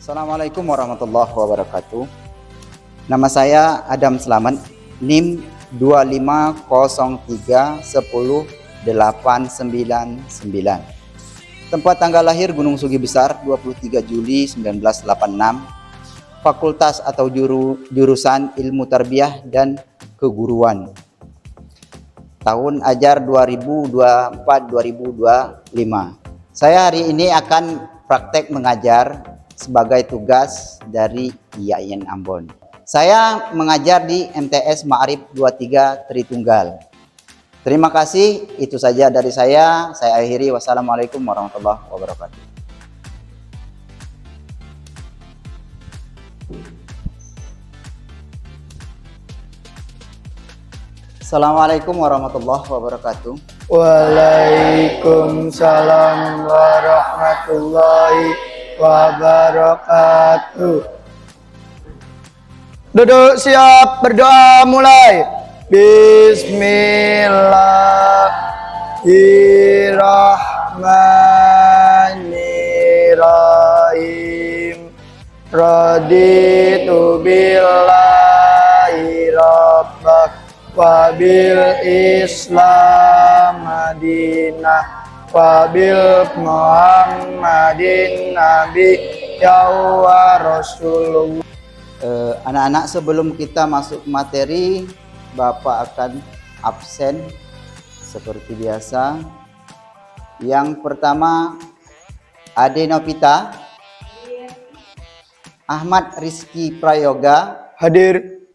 Assalamualaikum warahmatullahi wabarakatuh. Nama saya Adam Slamet, NIM 2503100899. Tempat tanggal lahir Gunung Sugi Besar 23 Juli 1986. Fakultas atau jurusan Ilmu Tarbiyah dan Keguruan. Tahun ajar 2024-2025. Saya hari ini akan praktek mengajar sebagai tugas dari IAIN Ambon. Saya mengajar di MTS Ma'arif 23 Tritunggal. Terima kasih, itu saja dari saya. Saya akhiri, wassalamualaikum warahmatullahi wabarakatuh. Assalamualaikum warahmatullahi wabarakatuh. Waalaikumsalam warahmatullahi wabarakatuh. Duduk siap, berdoa mulai. Bismillahirrahmanirrahim. Raditu billahi rabbah wa bil islam madinah Wabil Muhammadin Nabi wa Rasulullah. Anak-anak, sebelum kita masuk materi, Bapak akan absen seperti biasa. Yang pertama, Ade Novita, Ahmad Rizky Prayoga Hadir.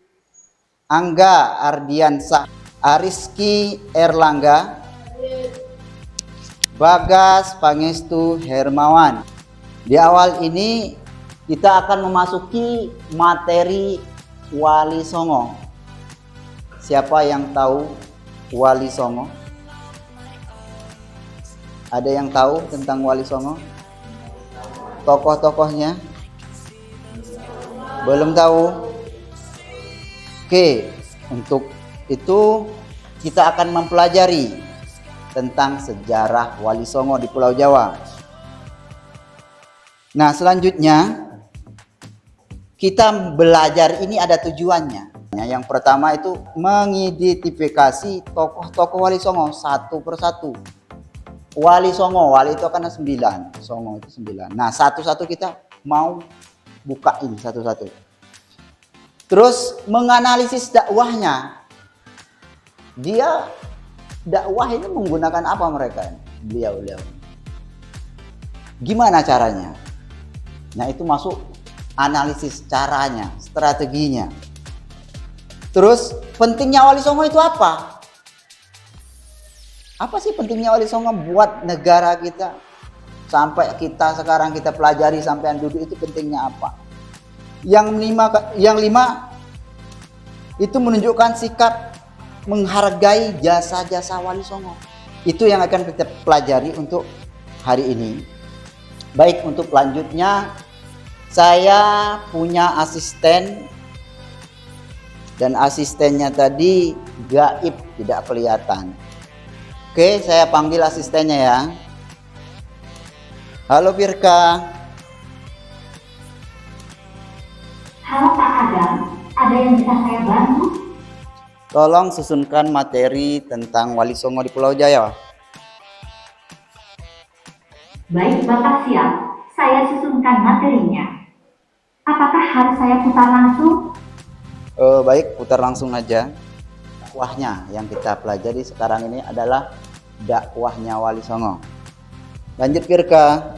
Angga Ardiansah, Ariski Erlangga, Bagas Pangestu Hermawan. Di awal ini kita akan memasuki materi Wali Songo. Siapa yang tahu Wali Songo? Ada yang tahu tentang Wali Songo? Tokoh-tokohnya? Belum tahu? Oke, untuk itu kita akan mempelajari tentang sejarah Wali Songo di Pulau Jawa. Nah, selanjutnya kita belajar ini ada tujuannya. Yang pertama itu mengidentifikasi tokoh-tokoh Wali Songo satu persatu. Wali Songo, Wali itu kan 9, Songo itu 9. Nah, satu-satu kita mau buka ini satu-satu. Terus menganalisis dakwahnya. Dia dakwah ini menggunakan apa mereka? Beliau. Gimana caranya? Nah, itu masuk analisis caranya, strateginya. Terus pentingnya Wali Songo itu apa? Apa sih pentingnya Wali Songo buat negara kita? Sampai kita sekarang kita pelajari sampai duduk itu pentingnya apa? Yang lima itu menunjukkan sikap menghargai jasa-jasa Wali Songo. Itu yang akan kita pelajari untuk hari ini. Baik, untuk lanjutnya saya punya asisten dan asistennya tadi gaib, tidak kelihatan. Oke, saya panggil asistennya ya. Halo Firka. Halo Pak Adam, ada yang bisa saya bantu? Tolong susunkan materi tentang Wali Songo di Pulau Jawa. Baik Bapak, siap. Saya susunkan materinya. Apakah harus saya putar langsung? Baik, putar langsung aja. Dakwahnya yang kita pelajari sekarang ini adalah dakwahnya Wali Songo. Lanjut Firka.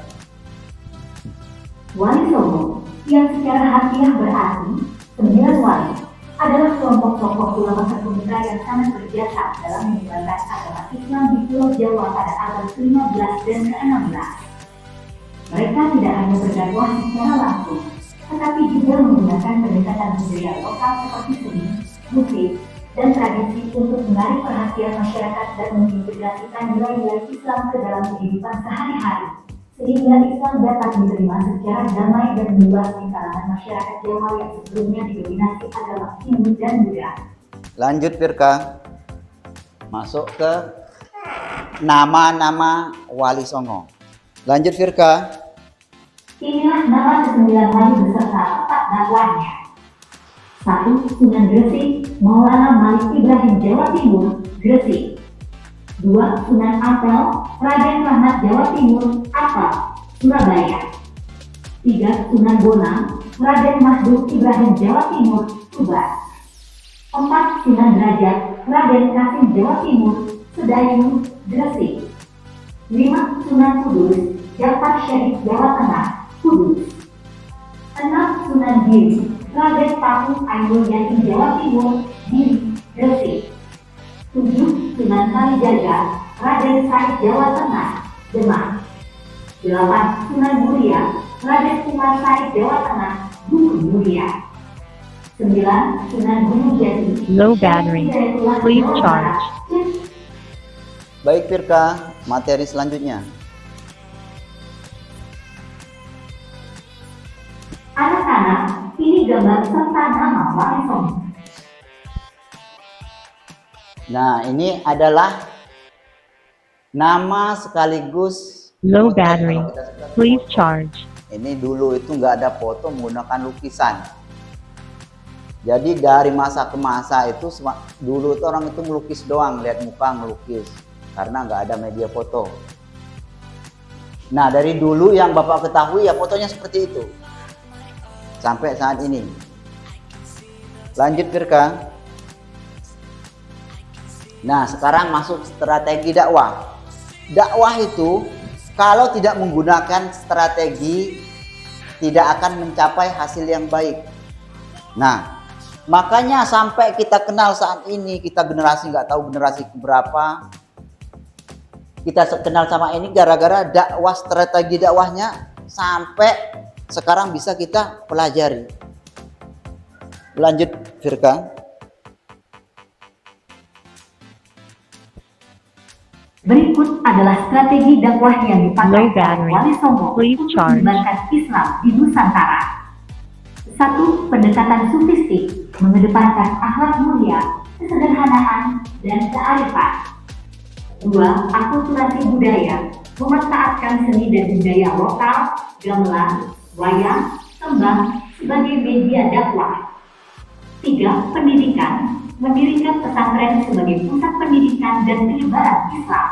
Wali Songo, yang secara harfiah berarti 9 wali, adalah kelompok tokoh ulama terkemuka yang sangat berjasa dalam menyebarkan agama Islam di Pulau Jawa pada abad ke-15 dan ke-16. Mereka tidak hanya berdakwah secara langsung, tetapi juga menggunakan pendekatan budaya lokal seperti seni, musik, dan tradisi untuk menarik perhatian masyarakat dan mengintegrasikan nilai-nilai Islam ke dalam kehidupan sehari-hari, sehingga Islam dapat diterima secara damai dan luas di kalangan masyarakat Jawa yang sebelumnya didominasi agama Hindu dan Buddha. Lanjut Firka. Masuk ke nama-nama Wali Songo. Lanjut Firka. Inilah nama ke-9 wali beserta tempat dakwahnya. 1. Sunan Gresik, Maulana Malik Ibrahim Jawa Timur, Gresik. 2. Sunan Ampel, Raden Rahmat Jawa Timur, Ampel, Surabaya. 3. Sunan Bonang, Raden Mahdud Ibrahim Jawa Timur, Tuban. 4. Sunan Derajat, Raden Kasim Jawa Timur, Sedayu, Gresik. 5. Sunan Kudus, Jafar Syarif Jawa Tengah, Kudus. 6. Sunan Giri, Raden Paku Ainul Yakin Jawa Timur, Giri, Gresik. 7. Sunan Kalijaga, Raden Said Jawa Tengah, Demak. 8. Sunan Muria, Raden Umar Said Jawa Tengah, Gunung Muria. 9. Sunan Gunung Jati, Low battery. Please charge. Baik Firka, materi selanjutnya. Anak-anak, ini gambar serta nama wali songo. Nah, ini adalah nama sekaligus Low foto. battery. Kalau kita suka Please foto. charge. Ini dulu itu nggak ada foto, menggunakan lukisan. Jadi dari masa ke masa itu dulu itu orang itu melukis doang, lihat muka ngelukis karena nggak ada media foto. Nah, dari dulu yang Bapak ketahui ya fotonya seperti itu sampai saat ini. Lanjut Firka. Nah, sekarang masuk strategi dakwah. Dakwah itu kalau tidak menggunakan strategi tidak akan mencapai hasil yang baik. Nah, makanya sampai kita kenal saat ini, kita generasi nggak tahu generasi berapa, kita kenal sama ini gara-gara dakwah, strategi dakwahnya sampai sekarang bisa kita pelajari. Lanjut Firka. Berikut adalah strategi dakwah yang Low dipakai battery. Wali Songo Please untuk charge. menyebarkan Islam di Nusantara. 1. Pendekatan sufistik, mengedepankan akhlak mulia, kesederhanaan, dan kearifan. 2. Akulturasi budaya, memanfaatkan seni dan budaya lokal, gamelan, wayang, tembang sebagai media dakwah. 3. Pendidikan, mendirikan pesantren sebagai pusat pendidikan dan penyebaran Islam.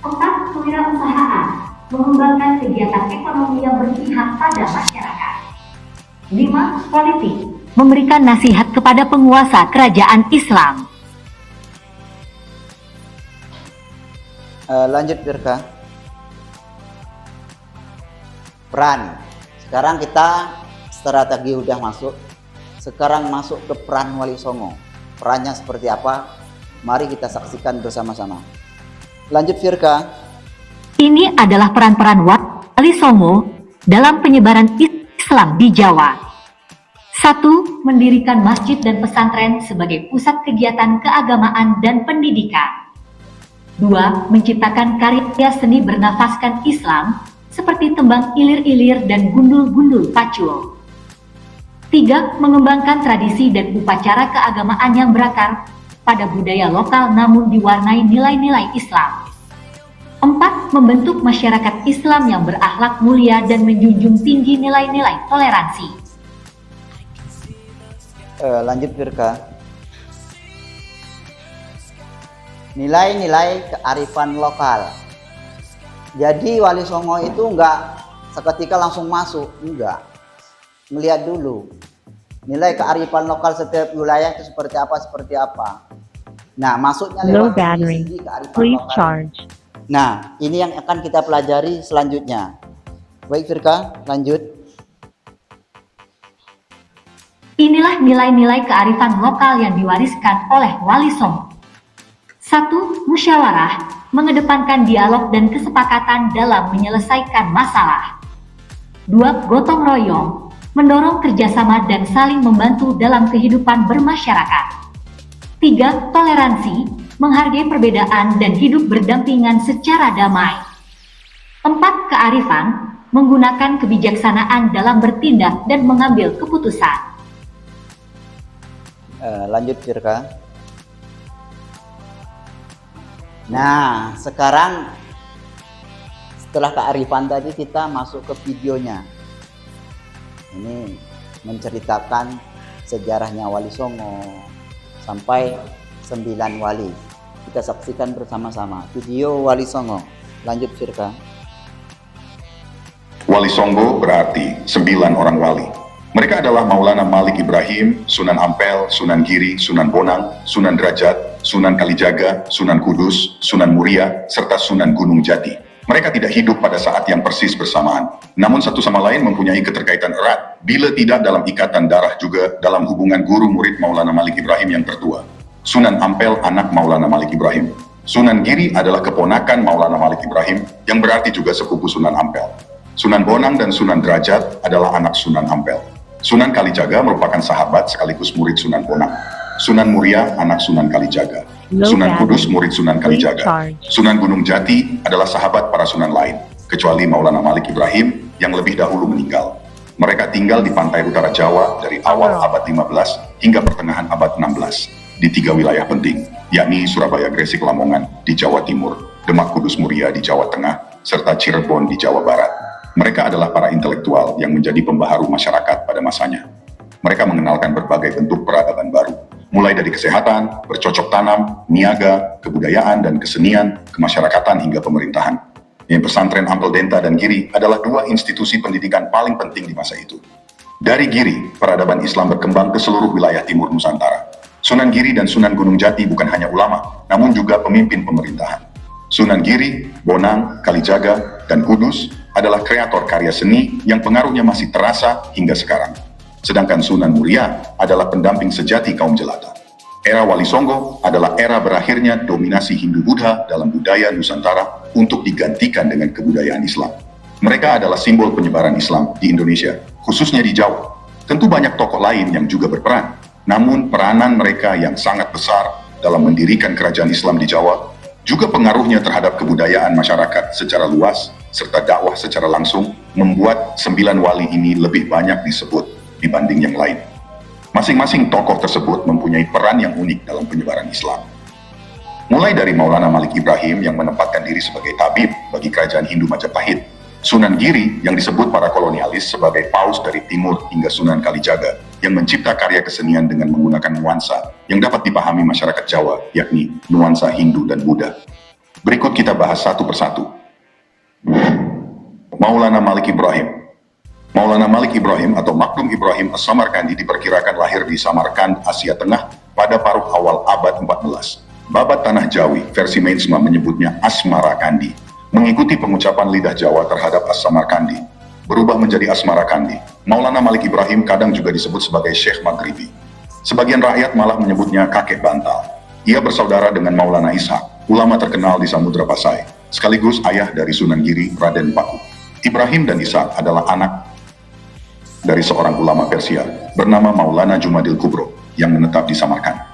4. Kewirausahaan, mengembangkan kegiatan ekonomi yang berpihak pada masyarakat. 5. Politik, memberikan nasihat kepada penguasa kerajaan Islam. Lanjut Firka. Peran. Sekarang kita strategi udah masuk. Sekarang masuk ke peran Wali Songo. Perannya seperti apa? Mari kita saksikan bersama-sama. Lanjut Firka. Ini adalah peran-peran Wali Songo dalam penyebaran Islam di Jawa. 1. Mendirikan masjid dan pesantren sebagai pusat kegiatan keagamaan dan pendidikan. 2. Menciptakan karya seni bernafaskan Islam seperti tembang ilir-ilir dan gundul-gundul pacul. 3. Mengembangkan tradisi dan upacara keagamaan yang berakar pada budaya lokal namun diwarnai nilai-nilai Islam. 4. Membentuk masyarakat Islam yang berakhlak mulia dan menjunjung tinggi nilai-nilai toleransi. Lanjut Firka. Nilai-nilai kearifan lokal. Jadi Wali Songo itu enggak seketika langsung masuk, enggak. Melihat dulu nilai kearifan lokal setiap wilayah itu seperti apa. Nah, masuknya Low lewat battery. segi kearifan Please lokal. charge. Nah, ini yang akan kita pelajari selanjutnya. Baik Firka, lanjut. Inilah nilai-nilai kearifan lokal yang diwariskan oleh Wali Songo. 1. Musyawarah, mengedepankan dialog dan kesepakatan dalam menyelesaikan masalah. 2. Gotong royong, mendorong kerjasama dan saling membantu dalam kehidupan bermasyarakat. 3. Toleransi, menghargai perbedaan dan hidup berdampingan secara damai. 4. Kearifan, menggunakan kebijaksanaan dalam bertindak dan mengambil keputusan. Lanjut Firka. Nah, sekarang Setelah kearifan tadi kita masuk ke videonya. Ini menceritakan sejarahnya Wali Songo sampai 9 wali. Kita saksikan bersama-sama video Wali Songo. Lanjut Firka. Wali Songo berarti 9 orang wali. Mereka adalah Maulana Malik Ibrahim, Sunan Ampel, Sunan Giri, Sunan Bonang, Sunan Derajat, Sunan Kalijaga, Sunan Kudus, Sunan Muria, serta Sunan Gunung Jati. Mereka tidak hidup pada saat yang persis bersamaan, namun satu sama lain mempunyai keterkaitan erat, bila tidak dalam ikatan darah juga dalam hubungan guru murid Maulana Malik Ibrahim yang tertua. Sunan Ampel anak Maulana Malik Ibrahim. Sunan Giri adalah keponakan Maulana Malik Ibrahim, yang berarti juga sepupu Sunan Ampel. Sunan Bonang dan Sunan Derajat adalah anak Sunan Ampel. Sunan Kalijaga merupakan sahabat sekaligus murid Sunan Bonang. Sunan Muria anak Sunan Kalijaga. Sunan Kudus murid Sunan Kalijaga. Sunan Gunung Jati adalah sahabat para Sunan lain, kecuali Maulana Malik Ibrahim yang lebih dahulu meninggal. Mereka tinggal di pantai utara Jawa dari awal abad 15 hingga pertengahan abad 16 di 3 wilayah penting, yakni Surabaya, Gresik, Lamongan di Jawa Timur, Demak, Kudus, Muria di Jawa Tengah, serta Cirebon di Jawa Barat. Mereka adalah para intelektual yang menjadi pembaharu masyarakat pada masanya. Mereka mengenalkan berbagai bentuk peradaban baru, mulai dari kesehatan, bercocok tanam, niaga, kebudayaan dan kesenian, kemasyarakatan hingga pemerintahan. Yang pesantren Ampel Denta dan Giri adalah 2 institusi pendidikan paling penting di masa itu. Dari Giri, peradaban Islam berkembang ke seluruh wilayah timur Nusantara. Sunan Giri dan Sunan Gunung Jati bukan hanya ulama, namun juga pemimpin pemerintahan. Sunan Giri, Bonang, Kalijaga, dan Kudus adalah kreator karya seni yang pengaruhnya masih terasa hingga sekarang. Sedangkan Sunan Muria adalah pendamping sejati kaum jelata. Era Wali Songo adalah era berakhirnya dominasi Hindu-Buddha dalam budaya Nusantara untuk digantikan dengan kebudayaan Islam. Mereka adalah simbol penyebaran Islam di Indonesia, khususnya di Jawa. Tentu banyak tokoh lain yang juga berperan, namun peranan mereka yang sangat besar dalam mendirikan kerajaan Islam di Jawa, juga pengaruhnya terhadap kebudayaan masyarakat secara luas, serta dakwah secara langsung, membuat 9 wali ini lebih banyak disebut dibanding yang lain. Masing-masing tokoh tersebut mempunyai peran yang unik dalam penyebaran Islam. Mulai dari Maulana Malik Ibrahim yang menempatkan diri sebagai tabib bagi kerajaan Hindu Majapahit, Sunan Giri yang disebut para kolonialis sebagai paus dari timur, hingga Sunan Kalijaga yang mencipta karya kesenian dengan menggunakan nuansa yang dapat dipahami masyarakat Jawa, yakni nuansa Hindu dan Buddha. Berikut kita bahas satu persatu. Maulana Malik Ibrahim. Maulana Malik Ibrahim atau Makdum Ibrahim As-Samarkandi diperkirakan lahir di Samarkand, Asia Tengah pada paruh awal abad 14. Babat Tanah Jawi versi Meinsma menyebutnya Asmarakandi, mengikuti pengucapan lidah Jawa terhadap As-Samarkandi, berubah menjadi Asmarakandi. Maulana Malik Ibrahim kadang juga disebut sebagai Syekh Maghribi. Sebagian rakyat malah menyebutnya kakek bantal. Ia bersaudara dengan Maulana Ishaq, ulama terkenal di Samudra Pasai, sekaligus ayah dari Sunan Giri, Raden Paku. Ibrahim dan Ishaq adalah anak dari seorang ulama Persia bernama Maulana Jumadil Kubro yang menetap di Samarkand.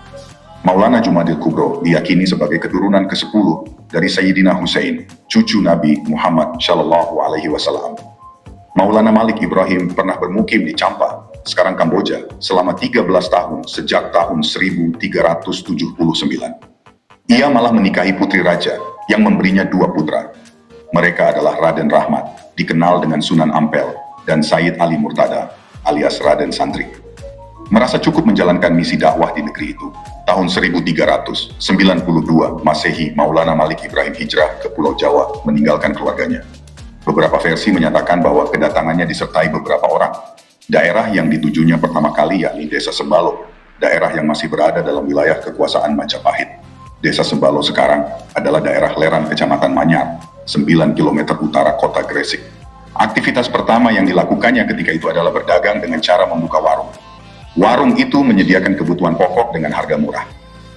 Maulana Jumadil Kubro diyakini sebagai keturunan ke-10 dari Sayyidina Hussein, cucu Nabi Muhammad Shallallahu Alaihi Wasallam. Maulana Malik Ibrahim pernah bermukim di Champa, sekarang Kamboja, selama 13 tahun sejak tahun 1379. Ia malah menikahi putri raja yang memberinya 2 putra. Mereka adalah Raden Rahmat, dikenal dengan Sunan Ampel, dan Sayyid Ali Murtada, alias Raden Santri. Merasa cukup menjalankan misi dakwah di negeri itu, tahun 1392 Masehi, Maulana Malik Ibrahim hijrah ke Pulau Jawa, meninggalkan keluarganya. Beberapa versi menyatakan bahwa kedatangannya disertai beberapa orang. Daerah yang ditujunya pertama kali yakni Desa Sembalo, daerah yang masih berada dalam wilayah kekuasaan Majapahit. Desa Sembalo sekarang adalah daerah Leran, Kecamatan Manyar, 9 km utara kota Gresik. Aktivitas pertama yang dilakukannya ketika itu adalah berdagang dengan cara membuka warung. Warung itu menyediakan kebutuhan pokok dengan harga murah.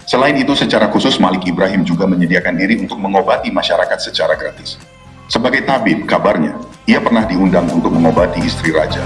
Selain itu, secara khusus Malik Ibrahim juga menyediakan diri untuk mengobati masyarakat secara gratis. Sebagai tabib, kabarnya, ia pernah diundang untuk mengobati istri raja.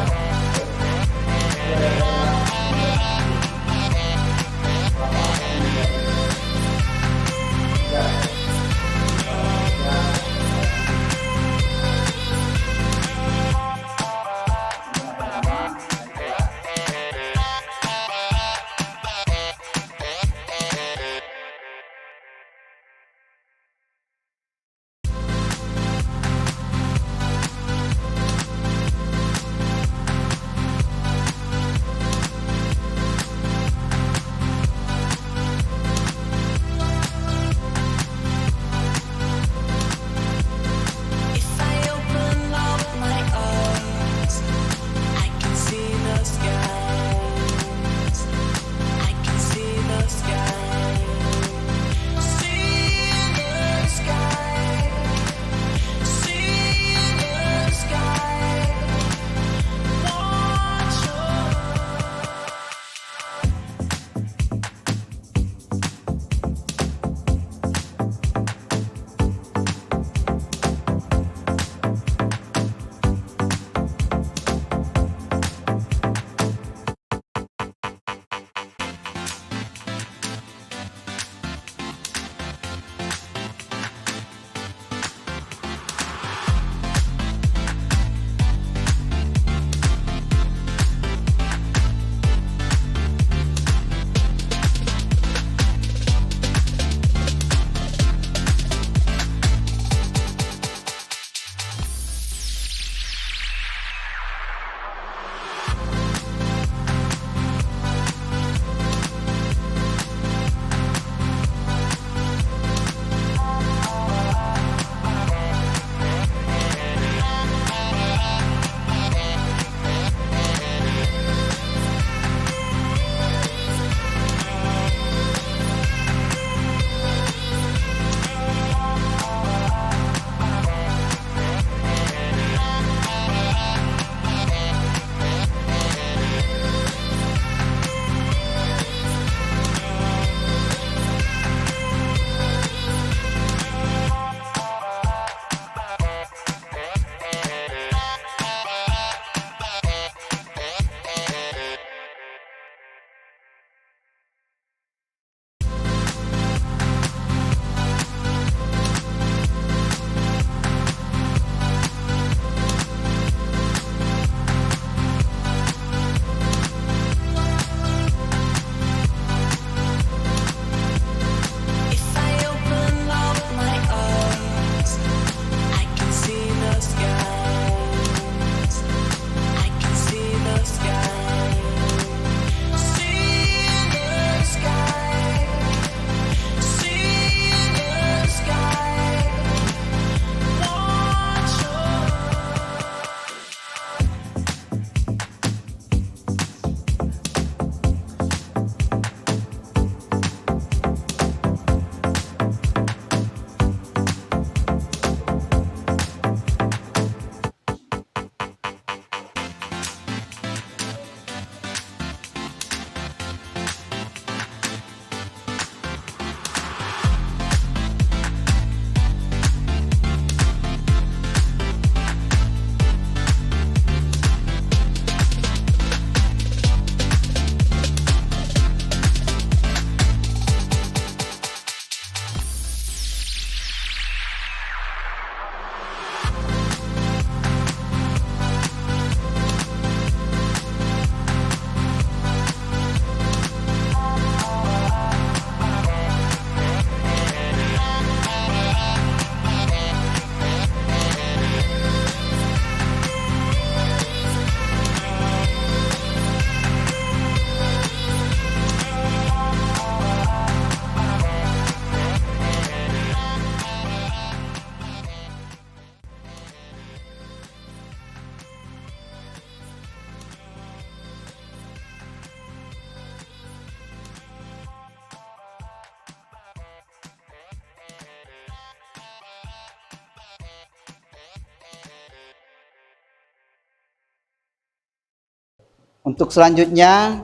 Untuk selanjutnya,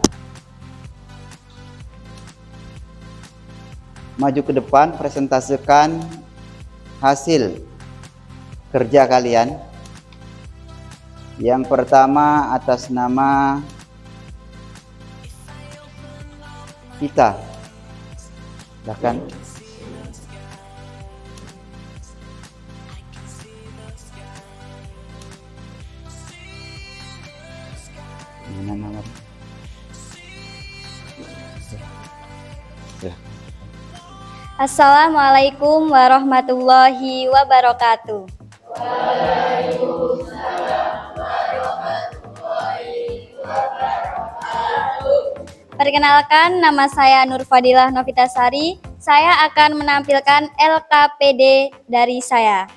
maju ke depan, presentasikan hasil kerja kalian. Yang pertama atas nama kita. Silakan. Mana nomor? Ya. Assalamualaikum warahmatullahi wabarakatuh. Perkenalkan, nama saya Nur Fadilah Novitasari. Saya akan menampilkan LKPD dari saya.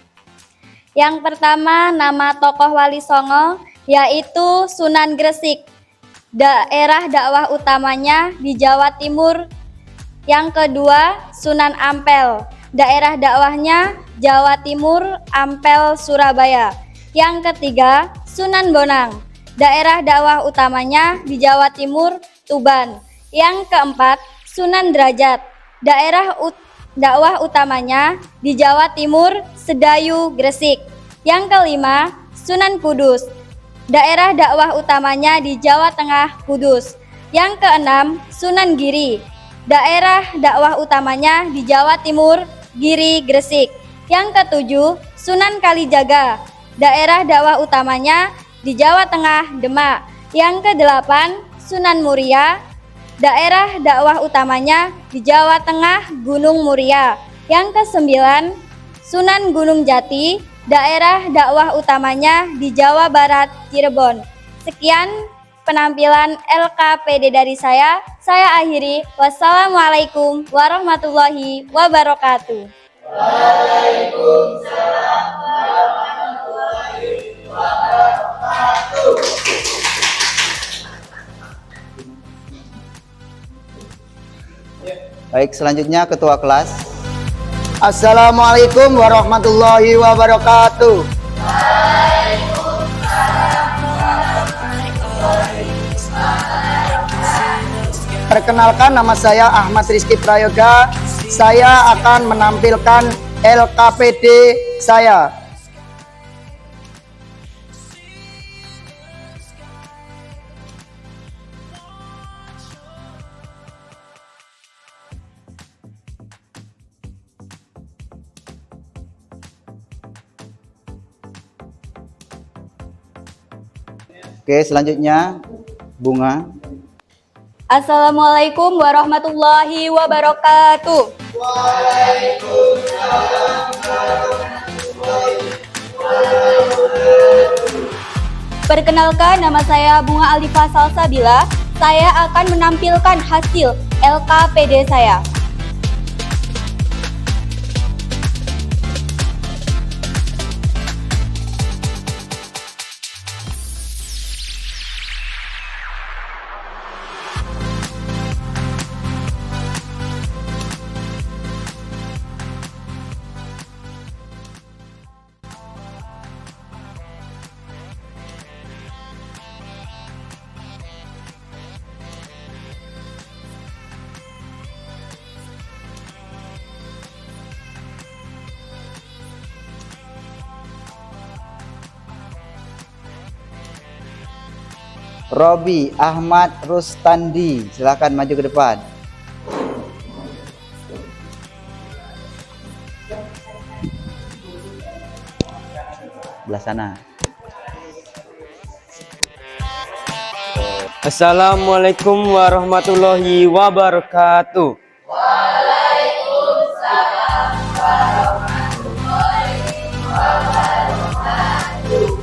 Yang pertama, nama tokoh Wali Songo yaitu Sunan Gresik. Daerah dakwah utamanya di Jawa Timur. Yang kedua, Sunan Ampel. Daerah dakwahnya Jawa Timur, Ampel, Surabaya. Yang ketiga, Sunan Bonang. Daerah dakwah utamanya di Jawa Timur, Tuban. Yang keempat, Sunan Derajat. Daerah dakwah utamanya di Jawa Timur, Sedayu, Gresik. Yang kelima, Sunan Kudus. Daerah dakwah utamanya di Jawa Tengah, Kudus. Yang keenam, Sunan Giri. Daerah dakwah utamanya di Jawa Timur, Giri, Gresik. Yang ketujuh, Sunan Kalijaga. Daerah dakwah utamanya di Jawa Tengah, Demak. Yang kedelapan, Sunan Muria. Daerah dakwah utamanya di Jawa Tengah, Gunung Muria. Yang kesembilan, Sunan Gunung Jati. Daerah dakwah utamanya di Jawa Barat, Cirebon. Sekian penampilan LKPD dari saya. Saya akhiri. Wassalamualaikum warahmatullahi wabarakatuh. Baik, selanjutnya ketua kelas. Assalamualaikum warahmatullahi wabarakatuh. Perkenalkan, nama saya Ahmad Rizky Prayoga. Saya akan menampilkan LKPD saya. Oke, selanjutnya Bunga. Assalamualaikum warahmatullahi wabarakatuh. Perkenalkan, nama saya Bunga Alifa Salsabila. Saya akan menampilkan hasil LKPD saya. Robi Ahmad Rustandi, silakan maju ke depan. Belah sana. Assalamualaikum warahmatullahi wabarakatuh.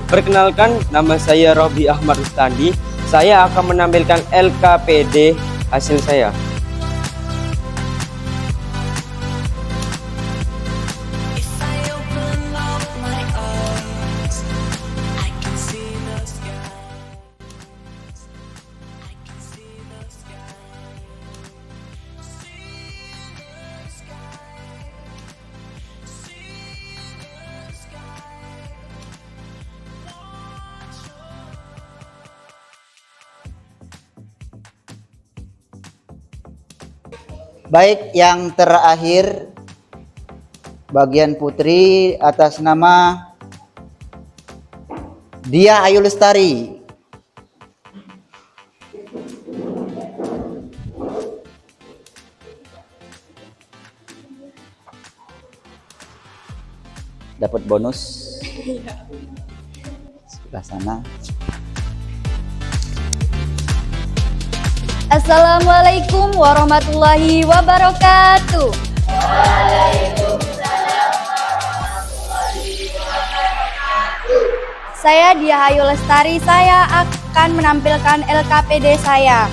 Perkenalkan, nama saya Robi Ahmad Rustandi. Saya akan menampilkan LKPD hasil saya. Baik, yang terakhir bagian putri atas nama Dia Ayu Lestari. Dapat bonus sebelah sana. Assalamualaikum warahmatullahi wabarakatuh. Saya Dia Ayu Lestari, saya akan menampilkan LKPD saya.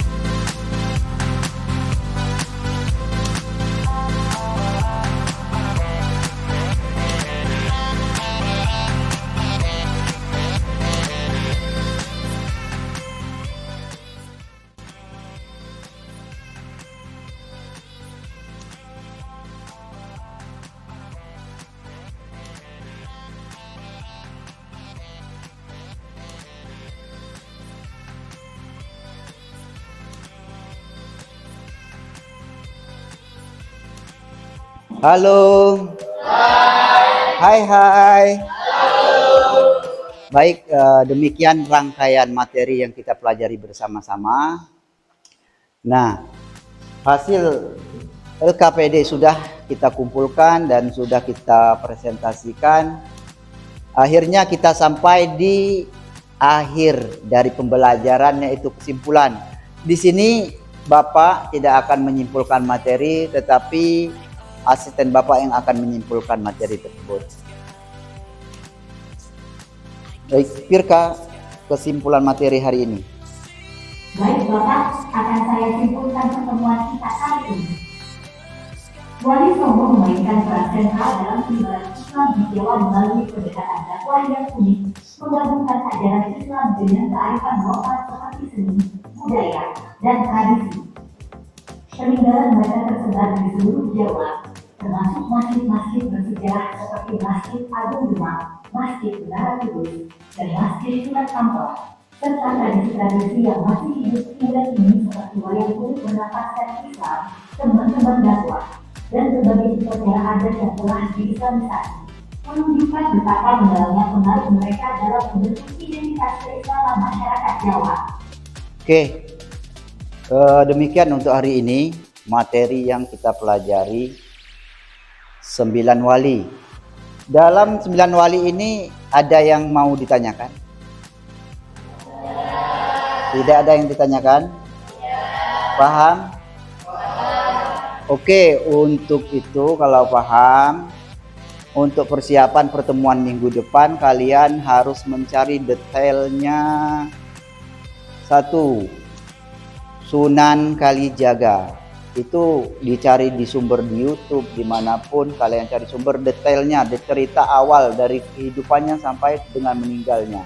Halo. Hai. Hai. Baik, demikian rangkaian materi yang kita pelajari bersama-sama. Nah, hasil LKPD sudah kita kumpulkan dan sudah kita presentasikan. Akhirnya kita sampai di akhir dari pembelajaran, yaitu kesimpulan. Di sini Bapak tidak akan menyimpulkan materi, tetapi asisten Bapak yang akan menyimpulkan materi tersebut. Baik, Firka, kesimpulan materi hari ini. Baik Bapak, akan saya simpulkan pertemuan kita kali ini. Wali Songo memainkan peran sentral dalam penyebaran Islam di Jawa melalui pendekatan dakwah yang unik, menggabungkan ajaran Islam dengan kearifan lokal seperti seni, budaya, dan tradisi. Peninggalan mereka tersebar di seluruh Jawa, termasuk masjid-masjid bersejarah seperti Masjid Agung Demak, Masjid Menara Kudus, dan Masjid Sunan Ampel, serta tradisi-tradisi yang masih hidup hingga kini seperti wayang kulit bernapaskan Islam, tembang-tembang dakwah, dan berbagai upacara adat yang telah diislamisasi, menunjukkan betapa mendalamnya pengaruh mereka dalam membentuk identitas keislaman masyarakat Jawa. Oke, demikian untuk hari ini materi yang kita pelajari 9 wali. Dalam 9 wali ini ada yang mau ditanyakan? Tidak ada yang ditanyakan? Paham? Oke, untuk itu kalau paham, untuk persiapan pertemuan minggu depan kalian harus mencari detailnya. 1. Sunan Kalijaga. Itu dicari di sumber di YouTube, dimanapun kalian cari sumber detailnya, cerita awal dari kehidupannya sampai dengan meninggalnya.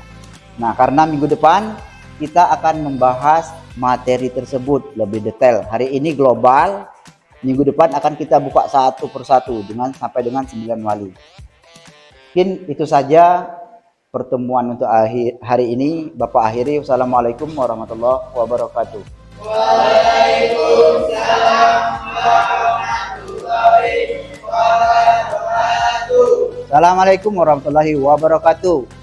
Nah, karena minggu depan kita akan membahas materi tersebut lebih detail. Hari ini global, minggu depan akan kita buka satu persatu sampai dengan 9 wali. Mungkin itu saja pertemuan untuk hari ini. Bapak akhiri. Wassalamualaikum warahmatullahi wabarakatuh. Assalamualaikum warahmatullahi wabarakatuh.